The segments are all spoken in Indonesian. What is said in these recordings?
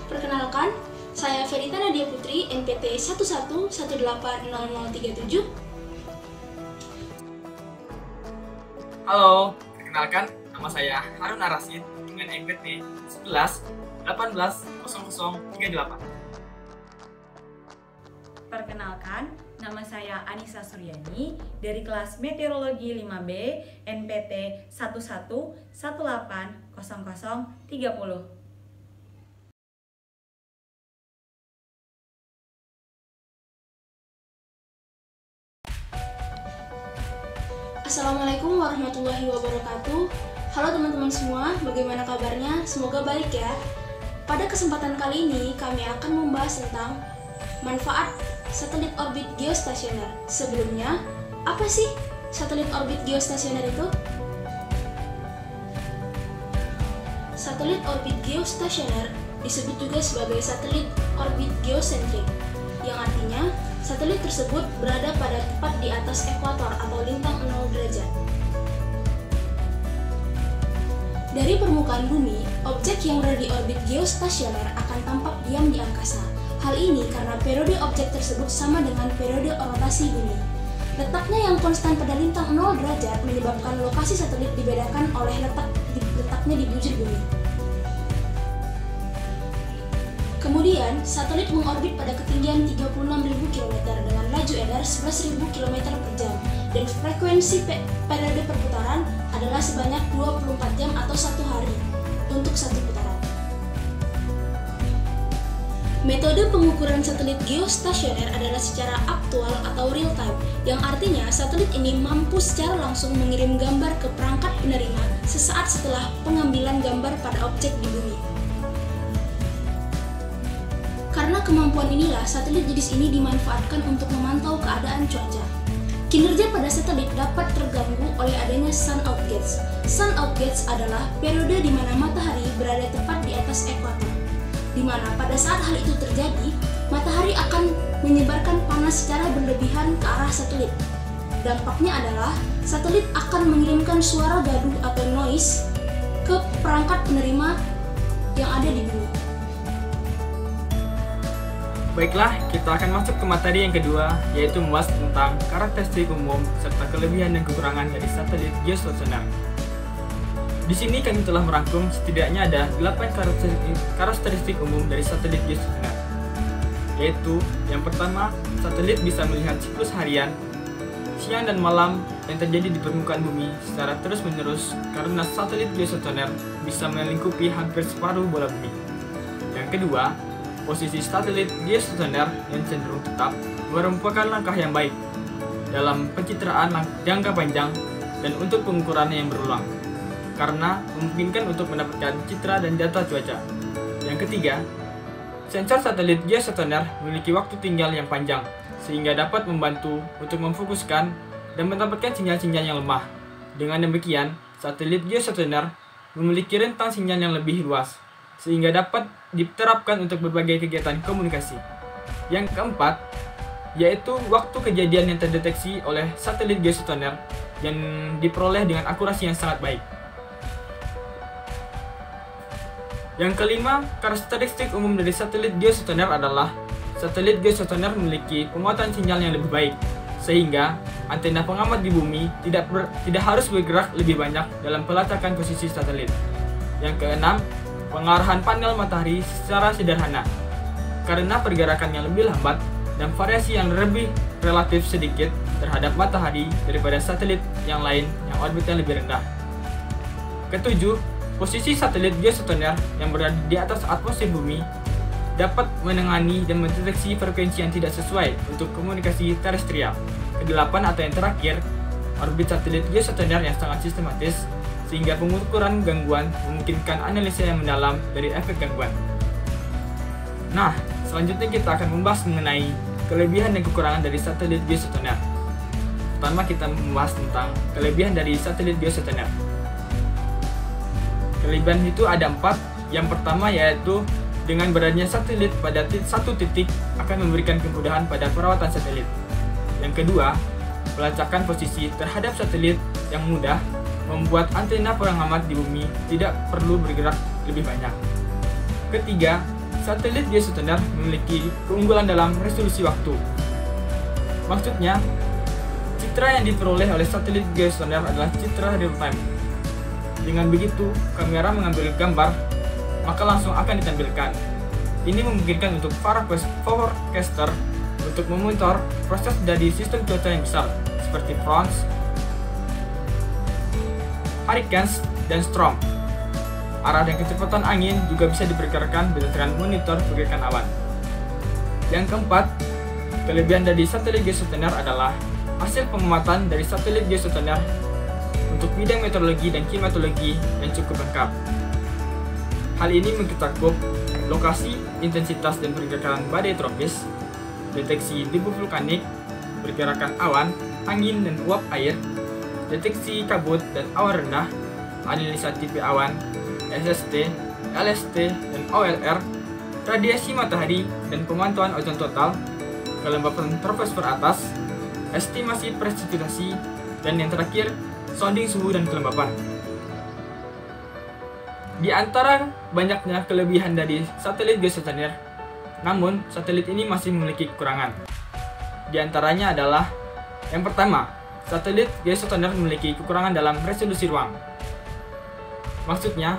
Perkenalkan, saya Ferita Nadia Putri, NPT 11180037. Halo, perkenalkan nama saya Haruna Rasid dengan NPT 11180038. Perkenalkan, nama saya Anissa Suryani dari kelas Meteorologi 5B NPT 11180030. Assalamualaikum warahmatullahi wabarakatuh. Halo teman-teman semua, bagaimana kabarnya? Semoga baik ya. Pada kesempatan kali ini kami akan membahas tentang manfaat satelit orbit geostasioner. Sebelumnya, apa sih satelit orbit geostasioner itu? Satelit orbit geostasioner disebut juga sebagai satelit orbit geosentrik, yang artinya satelit tersebut berada pada tepat di atas ekuator atau lintang 0 derajat. Dari permukaan bumi, objek yang berada di orbit geostasioner akan tampak diam di angkasa. Hal ini karena periode objek tersebut sama dengan periode rotasi bumi. Letaknya yang konstan pada lintang 0 derajat menyebabkan lokasi satelit dibedakan oleh letaknya di bujur bumi. Kemudian, satelit mengorbit pada ketinggian 36.000 km dengan laju edar 11.000 km per jam dan frekuensi periode perputaran adalah sebanyak 24 jam atau 1 hari untuk satu putaran. Metode pengukuran satelit geostasioner adalah secara aktual atau real time, yang artinya satelit ini mampu secara langsung mengirim gambar ke perangkat penerima sesaat setelah pengambilan gambar pada objek di bumi. Karena kemampuan inilah, satelit jenis ini dimanfaatkan untuk memantau keadaan cuaca. Kinerja pada satelit dapat terganggu oleh adanya sun-out gates. Sun-out gates adalah periode di mana matahari berada tepat di atas ekuator, di mana pada saat hal itu terjadi, matahari akan menyebarkan panas secara berlebihan ke arah satelit. Dampaknya adalah satelit akan mengirimkan suara gaduh atau noise ke perangkat penerima yang ada di bumi. Baiklah, kita akan masuk ke materi yang kedua, yaitu membahas tentang karakteristik umum serta kelebihan dan kekurangan dari satelit geostasioner. Di sini kami telah merangkum setidaknya ada 8 karakteristik umum dari satelit geostasioner, yaitu yang pertama, satelit bisa melihat siklus harian, siang dan malam yang terjadi di permukaan bumi secara terus-menerus karena satelit geostasioner bisa melingkupi hampir separuh bola bumi. Yang kedua, posisi satelit geostasioner yang cenderung tetap merupakan langkah yang baik dalam pencitraan jangka panjang dan untuk pengukuran yang berulang, karena memungkinkan untuk mendapatkan citra dan data cuaca. Yang ketiga, sensor satelit geostasioner memiliki waktu tinggal yang panjang, sehingga dapat membantu untuk memfokuskan dan mendapatkan sinyal-sinyal yang lemah. Dengan demikian, satelit geostasioner memiliki rentang sinyal yang lebih luas, sehingga dapat diterapkan untuk berbagai kegiatan komunikasi. Yang keempat, yaitu waktu kejadian yang terdeteksi oleh satelit geostasioner yang diperoleh dengan akurasi yang sangat baik. Yang kelima, karakteristik umum dari satelit geostasioner adalah satelit geostasioner memiliki penguatan sinyal yang lebih baik, sehingga antena pengamat di bumi tidak harus bergerak lebih banyak dalam pelacakan posisi satelit. Yang keenam, pengarahan panel matahari secara sederhana, karena pergerakan yang lebih lambat dan variasi yang lebih relatif sedikit terhadap matahari daripada satelit yang lain yang orbitnya lebih rendah. Ketujuh, posisi satelit geostasioner yang berada di atas atmosfer bumi dapat menangani dan mendeteksi frekuensi yang tidak sesuai untuk komunikasi terestrial. Kedelapan atau yang terakhir, orbit satelit geostasioner yang sangat sistematis, sehingga pengukuran gangguan memungkinkan analisa yang mendalam dari efek gangguan. Nah, selanjutnya kita akan membahas mengenai kelebihan dan kekurangan dari satelit geostasioner. Pertama, kita membahas tentang kelebihan dari satelit geostasioner. Kelebihan itu ada 4. Yang pertama yaitu dengan beradanya satelit pada satu titik akan memberikan kemudahan pada perawatan satelit. Yang kedua, pelacakan posisi terhadap satelit yang mudah membuat antena pengamat di bumi tidak perlu bergerak lebih banyak. Ketiga, satelit geostasioner memiliki keunggulan dalam resolusi waktu. Maksudnya, citra yang diperoleh oleh satelit geostasioner adalah citra real time. Dengan begitu, kamera mengambil gambar, maka langsung akan ditampilkan. Ini memungkinkan untuk para forecaster untuk memonitor proses dari sistem cuaca yang besar, seperti fronts, hurricanes, dan storm. Arah dan kecepatan angin juga bisa diperkirakan berdasarkan monitor pergerakan awan. Yang keempat, kelebihan dari satelit geostasioner adalah hasil pengamatan dari satelit geostasioner untuk bidang meteorologi dan klimatologi yang cukup lengkap. Hal ini mencakup lokasi, intensitas dan pergerakan badai tropis, deteksi debu vulkanik, pergerakan awan, angin dan uap air, deteksi kabut dan awan rendah, analisa tipe awan, SST, LST, dan OLR, radiasi matahari dan pemantauan ozon total, kelembapan troposfer atas, estimasi presipitasi, dan yang terakhir, sounding suhu dan kelembapan. Di antara banyaknya kelebihan dari satelit geostasioner, namun satelit ini masih memiliki kekurangan. Di antaranya adalah yang pertama, satelit geostasioner memiliki kekurangan dalam resolusi ruang. Maksudnya,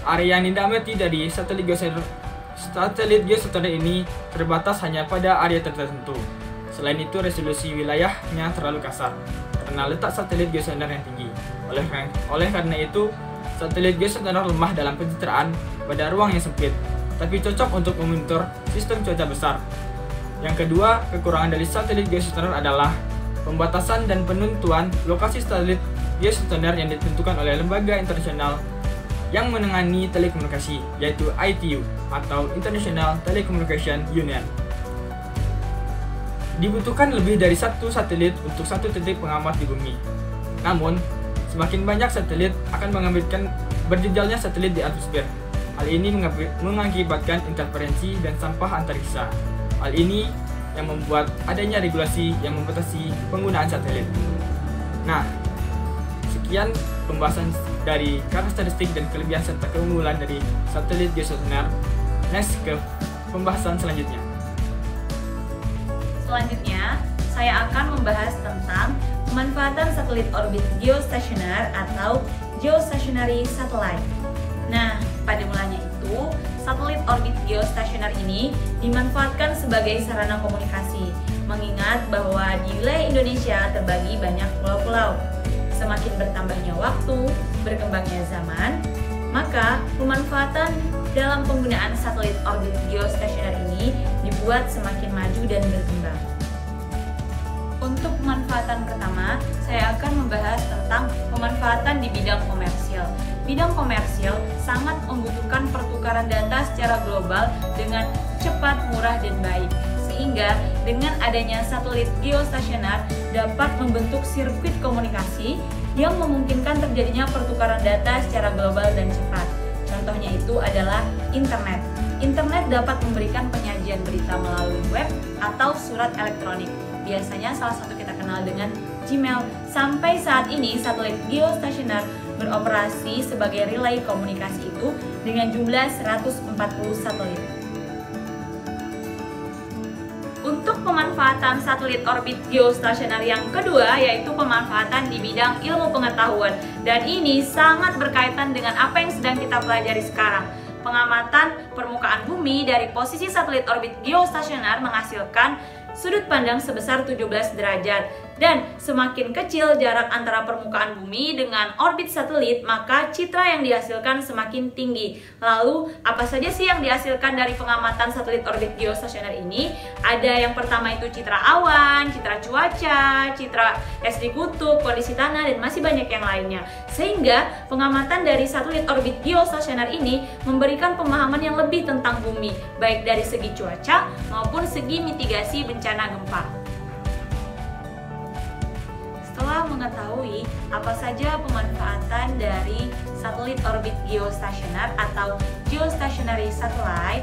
area yang diamati dari satelit geostasioner ini terbatas hanya pada area tertentu. Selain itu, resolusi wilayahnya terlalu kasar karena letak satelit geostasioner yang tinggi. Oleh karena itu, satelit geostasioner lemah dalam pencitraan pada ruang yang sempit, tapi cocok untuk memonitor sistem cuaca besar. Yang kedua, kekurangan dari satelit geostasioner adalah pembatasan dan penentuan lokasi satelit geostasioner yang ditentukan oleh lembaga internasional yang menangani telekomunikasi, yaitu ITU atau International Telecommunication Union. Dibutuhkan lebih dari satu satelit untuk satu titik pengamat di bumi. Namun, semakin banyak satelit akan mengakibatkan berjejalnya satelit di atmosfer. Hal ini mengakibatkan interferensi dan sampah antariksa. Hal ini yang membuat adanya regulasi yang membatasi penggunaan satelit. Nah, sekian pembahasan dari karakteristik dan kelebihan serta keunggulan dari satelit geostasioner. Next ke pembahasan selanjutnya. Selanjutnya, saya akan membahas tentang pemanfaatan satelit orbit geostasioner atau geostationary satellite. Nah, pada mulanya itu, satelit orbit geostasioner ini dimanfaatkan sebagai sarana komunikasi, mengingat bahwa di wilayah Indonesia terbagi banyak pulau-pulau. Semakin bertambahnya waktu, berkembangnya zaman, maka pemanfaatan dalam penggunaan satelit orbit geostasioner ini dibuat semakin maju dan berkembang. Untuk pemanfaatan pertama, saya akan membahas tentang pemanfaatan di bidang komersial. Bidang komersial sangat membutuhkan pertukaran data secara global dengan cepat, murah, dan baik. Sehingga dengan adanya satelit geostasioner dapat membentuk sirkuit komunikasi yang memungkinkan terjadinya pertukaran data secara global dan cepat. Contohnya itu adalah internet. Internet dapat memberikan penyajian berita melalui web atau surat elektronik. Biasanya salah satu kita kenal dengan Gmail. Sampai saat ini satelit geostasioner beroperasi sebagai relay komunikasi itu dengan jumlah 140 satelit. Untuk pemanfaatan satelit orbit geostasioner yang kedua yaitu pemanfaatan di bidang ilmu pengetahuan, dan ini sangat berkaitan dengan apa yang sedang kita pelajari sekarang. Pengamatan permukaan bumi dari posisi satelit orbit geostasioner menghasilkan sudut pandang sebesar 17 derajat, dan semakin kecil jarak antara permukaan bumi dengan orbit satelit, maka citra yang dihasilkan semakin tinggi. Lalu, apa saja sih yang dihasilkan dari pengamatan satelit orbit geostasioner ini? Ada yang pertama itu citra awan, citra cuaca, citra es di kutub, kondisi tanah, dan masih banyak yang lainnya. Sehingga, pengamatan dari satelit orbit geostasioner ini memberikan pemahaman yang lebih tentang bumi, baik dari segi cuaca maupun segi mitigasi bencana gempa. Setelah mengetahui apa saja pemanfaatan dari satelit orbit geostasioner atau geostationary satellite,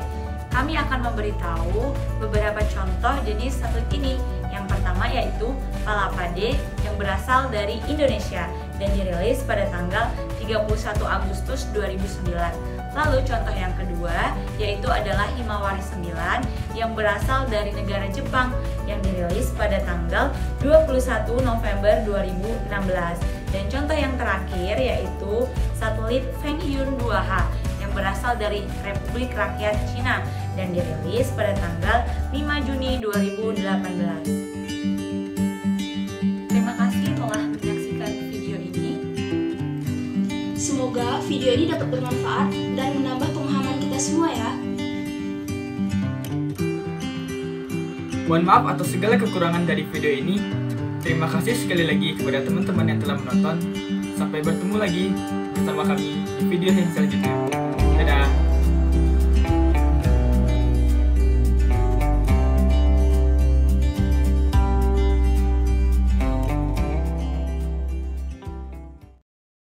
kami akan memberitahu beberapa contoh jenis satelit ini. Yang pertama yaitu Palapa-D yang berasal dari Indonesia dan dirilis pada tanggal 31 Agustus 2009. Lalu contoh yang kedua yaitu adalah Himawari 9 yang berasal dari negara Jepang yang dirilis pada tanggal 21 November 2016. Dan contoh yang terakhir yaitu satelit Fengyun 2H yang berasal dari Republik Rakyat Cina dan dirilis pada tanggal 5 Juni 2018. Terima kasih telah menyaksikan video ini. Semoga video ini dapat bermanfaat dan menambah pemahaman kita semua ya. Mohon maaf atas segala kekurangan dari video ini. Terima kasih sekali lagi kepada teman-teman yang telah menonton. Sampai bertemu lagi bersama kami di video yang selanjutnya.